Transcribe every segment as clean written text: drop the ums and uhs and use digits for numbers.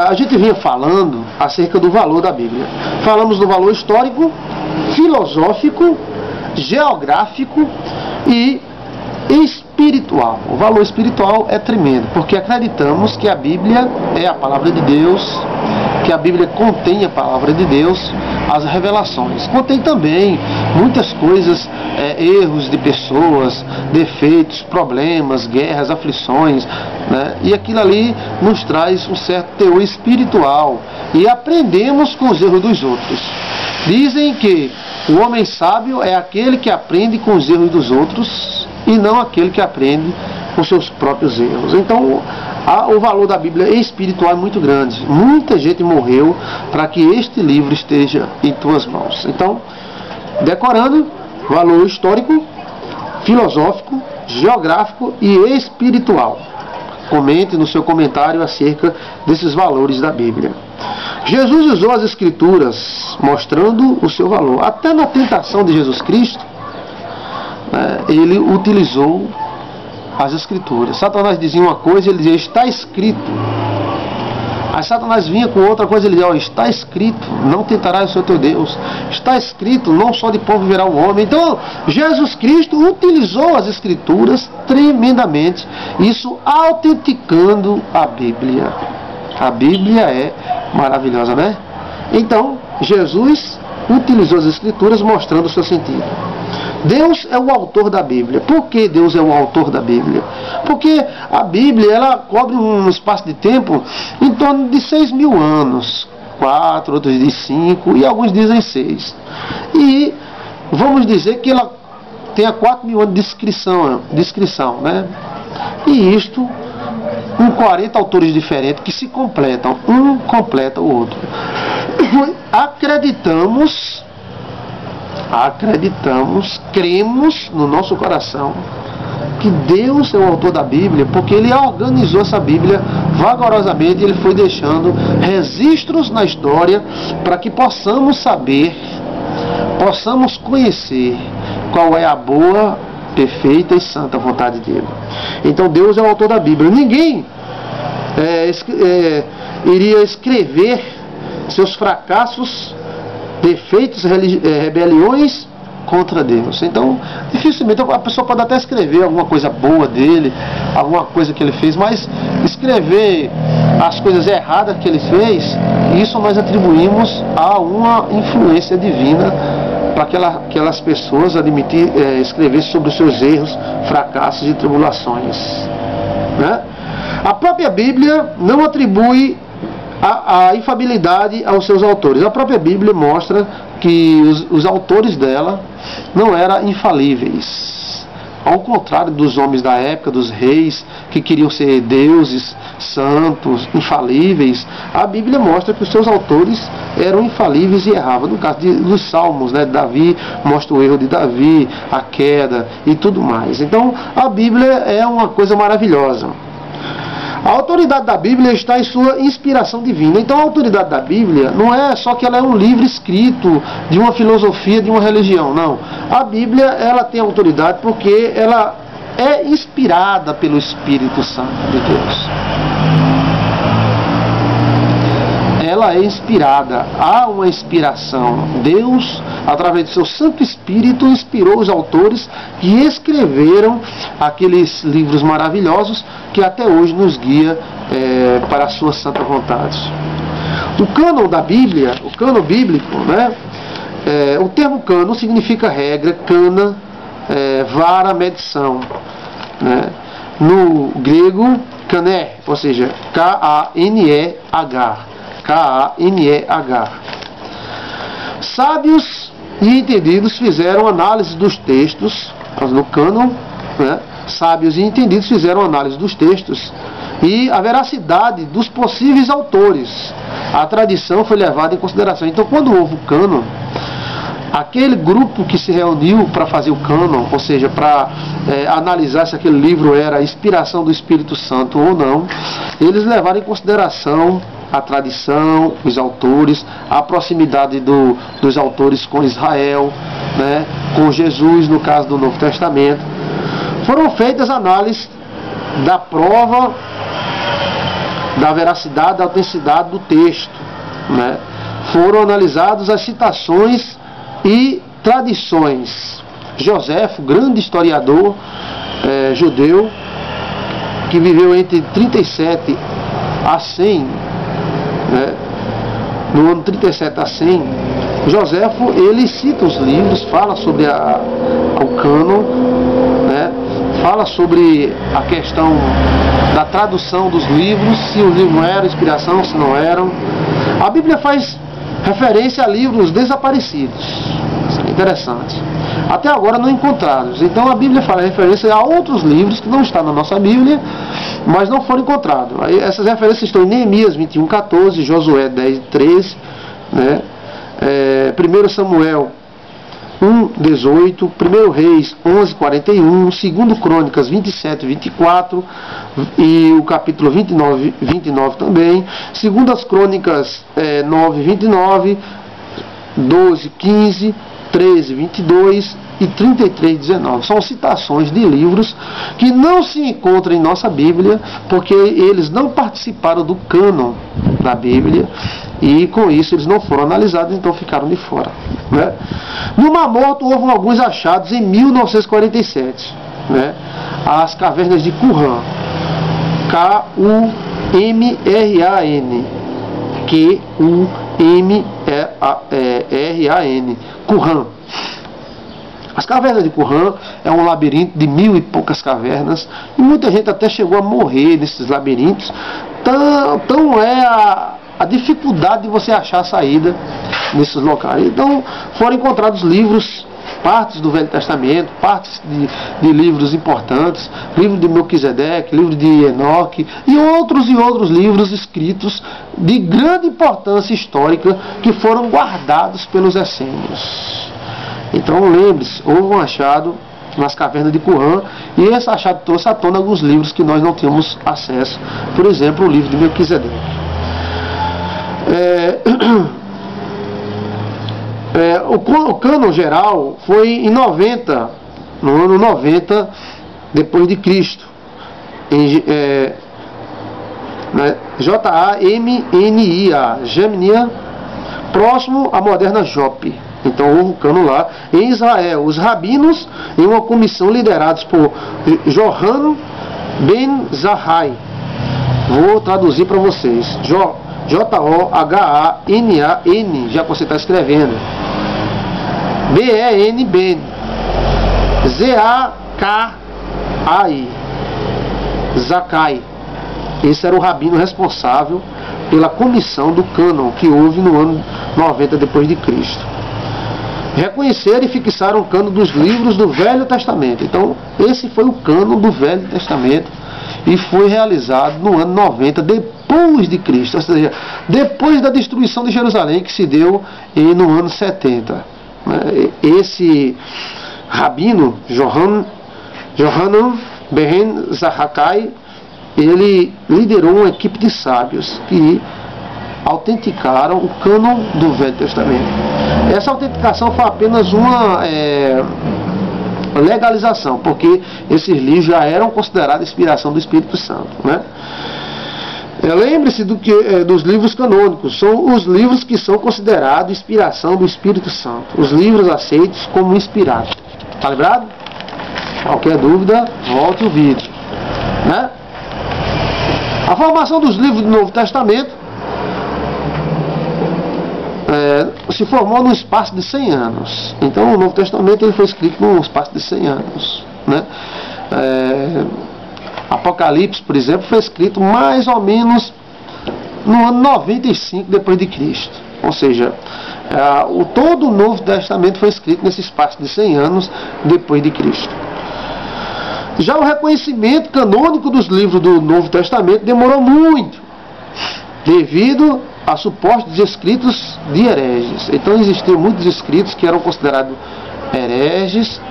A gente vinha falando acerca do valor da Bíblia. Falamos do valor histórico, filosófico, geográfico e espiritual. O valor espiritual é tremendo, porque acreditamos que a Bíblia é a palavra de Deus, que a Bíblia contém a palavra de Deus, as revelações. Contém também muitas coisas, erros de pessoas, defeitos, problemas, guerras, aflições, né? E aquilo ali nos traz um certo teor espiritual e aprendemos com os erros dos outros. Dizem que o homem sábio é aquele que aprende com os erros dos outros e não aquele que aprende com seus próprios erros. Então, o valor da Bíblia espiritual é muito grande. Muita gente morreu para que este livro esteja em tuas mãos. Então, decorando, valor histórico, filosófico, geográfico e espiritual. Comente no seu comentário acerca desses valores da Bíblia. Jesus usou as Escrituras mostrando o seu valor. Até na tentação de Jesus Cristo, ele utilizou as Escrituras. Satanás dizia uma coisa e ele dizia, está escrito. Aí Satanás vinha com outra coisa e ele dizia, está escrito, não tentarás o seu teu Deus. Está escrito, não só de pão viverá o homem. Então, Jesus Cristo utilizou as Escrituras tremendamente, isso autenticando a Bíblia. A Bíblia é maravilhosa, né? Então, Jesus utilizou as Escrituras mostrando o seu sentido. Deus é o autor da Bíblia. Por que Deus é o autor da Bíblia? Porque a Bíblia, ela cobre um espaço de tempo em torno de 6.000 anos. 4, outros dizem 5 e alguns dizem 6. E vamos dizer que ela tenha 4.000 anos de descrição, né? E isto com 40 autores diferentes que se completam. Um completa o outro. Acreditamos, cremos no nosso coração que Deus é o autor da Bíblia, porque Ele organizou essa Bíblia vagarosamente, Ele foi deixando registros na história para que possamos saber, possamos conhecer qual é a boa, perfeita e santa vontade dEle. Então Deus é o autor da Bíblia. Ninguém iria escrever seus fracassos, defeitos, rebeliões contra Deus. Então, dificilmente a pessoa pode até escrever alguma coisa boa dele, alguma coisa que ele fez, mas escrever as coisas erradas que ele fez, isso nós atribuímos a uma influência divina para aquelas pessoas escrever sobre os seus erros, fracassos e tribulações, né? A própria Bíblia não atribui a infabilidade aos seus autores. A própria Bíblia mostra que os autores dela não eram infalíveis. Ao contrário dos homens da época, dos reis, que queriam ser deuses, santos, infalíveis, a Bíblia mostra que os seus autores eram infalíveis e erravam. No caso dos Salmos, né, Davi mostra o erro de Davi, a queda e tudo mais. Então, a Bíblia é uma coisa maravilhosa. A autoridade da Bíblia está em sua inspiração divina. Então a autoridade da Bíblia não é só que ela é um livro escrito de uma filosofia, de uma religião, não. A Bíblia, ela tem autoridade porque ela é inspirada pelo Espírito Santo de Deus. Ela é inspirada, há uma inspiração. Deus, através do seu Santo Espírito, inspirou os autores que escreveram aqueles livros maravilhosos que até hoje nos guia para a sua santa vontade. O cânon da Bíblia, o cânon bíblico, né? O termo cânon significa regra, cana, vara, medição, né? No grego, kané, ou seja, K-A-N-E-H. K-A-N-E-H. Sábios e entendidos fizeram análise dos textos, no cânon, né? Sábios e entendidos fizeram análise dos textos e a veracidade dos possíveis autores. A tradição foi levada em consideração. Então, quando houve o cânon, aquele grupo que se reuniu para fazer o cânon, ou seja, para analisar se aquele livro era a inspiração do Espírito Santo ou não, eles levaram em consideração a tradição, os autores, a proximidade dos autores com Israel, né, com Jesus, no caso do Novo Testamento. Foram feitas análises da prova da veracidade, da autenticidade do texto, né? Foram analisadas as citações e tradições. Joséfo, grande historiador judeu, que viveu entre 37 a 100, né? No ano 37 a 100, Joséfo, ele cita os livros, fala sobre o cânon, né? Fala sobre a questão da tradução dos livros, se os livros eram inspiração, se não eram. A Bíblia faz referência a livros desaparecidos. Isso é interessante. Até agora não encontrados. Então a Bíblia faz referência a outros livros que não estão na nossa Bíblia, mas não foram encontrados. Aí, essas referências estão em Neemias 21:14, Josué 10:13, né? 1 Samuel 1:18, 1 Reis 11:41, 2 Crônicas 27:24 e o capítulo 29 também, 2 Crônicas 9:29, 12:15, 13:22 e 33:19. São citações de livros que não se encontram em nossa Bíblia, porque eles não participaram do cânon da Bíblia, e com isso eles não foram analisados, então ficaram de fora, né? No Mar Morto houve alguns achados em 1947, né? As cavernas de Qumran, Q-U-M-R-A-N, Q-U-M-R-A-N, Qumran. As cavernas de Qumran é um labirinto de 1000 e poucas cavernas, e muita gente até chegou a morrer nesses labirintos. Então é a dificuldade de você achar a saída nesses locais. Então foram encontrados livros, partes do Velho Testamento, partes de livros importantes, livro de Melquisedeque, livro de Enoque e outros livros escritos de grande importância histórica que foram guardados pelos essênios. Então lembre-se, houve um achado nas cavernas de Qumran, e esse achado trouxe à tona alguns livros que nós não tínhamos acesso. Por exemplo, o livro de Melquisedeque. O cânon geral foi em 90, no ano 90 depois de Cristo, em Jamnia, Jamnia, próximo à moderna Jope. Então houve um cânon lá. Em Israel, os rabinos, em uma comissão liderados por Johanan Ben Zakkai, vou traduzir para vocês, J-O-H-A-N-A-N, já que você está escrevendo, B-E-N Ben, Z-A-K-A-I, Zakkai. Esse era o rabino responsável pela comissão do cânon que houve no ano 90 depois de Cristo. Reconheceram e fixaram o cânon dos livros do Velho Testamento. Então esse foi o cânon do Velho Testamento, e foi realizado no ano 90 depois de Cristo, ou seja, depois da destruição de Jerusalém, que se deu no ano 70. Esse rabino, Johanan Ben Zakkai, ele liderou uma equipe de sábios que autenticaram o cânon do Velho Testamento. Essa autenticação foi apenas uma legalização, porque esses livros já eram considerados inspiração do Espírito Santo, né? Lembre-se dos livros canônicos, são os livros que são considerados inspiração do Espírito Santo, os livros aceitos como inspirados. Está lembrado? Qualquer dúvida, volte o vídeo, né? A formação dos livros do Novo Testamento se formou num espaço de 100 anos. Então o Novo Testamento ele foi escrito num espaço de 100 anos, né? Apocalipse, por exemplo, foi escrito mais ou menos no ano 95 depois de Cristo. Ou seja, todo o Novo Testamento foi escrito nesse espaço de 100 anos depois de Cristo. Já o reconhecimento canônico dos livros do Novo Testamento demorou muito, devido a supostos escritos de hereges. Então existiam muitos escritos que eram considerados hereges,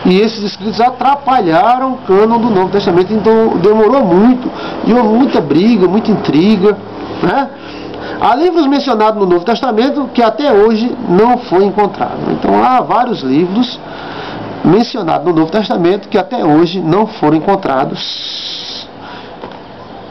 e esses escritos atrapalharam o cânon do Novo Testamento. Então demorou muito, e houve muita briga, muita intriga, né? Há livros mencionados no Novo Testamento que até hoje não foi encontrado. Então há vários livros mencionados no Novo Testamento que até hoje não foram encontrados.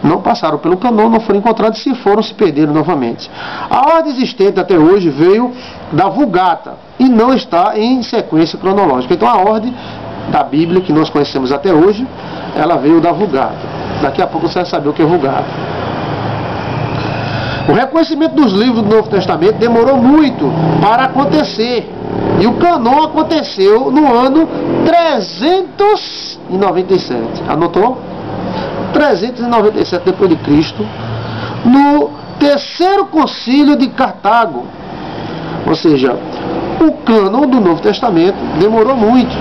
não passaram pelo cânon, não foram encontrados, se foram, se perderam novamente. A ordem existente até hoje veio da Vulgata e não está em sequência cronológica. Então a ordem da Bíblia que nós conhecemos até hoje, ela veio da Vulgata. Daqui a pouco você vai saber o que é Vulgata. O reconhecimento dos livros do Novo Testamento demorou muito para acontecer. E o cânon aconteceu no ano 397. Anotou? 397 depois de Cristo, no terceiro concílio de Cartago. Ou seja, o cânon do Novo Testamento demorou muito,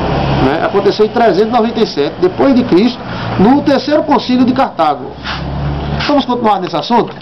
né? Aconteceu em 397 depois de Cristo, no terceiro concílio de Cartago. Vamos continuar nesse assunto?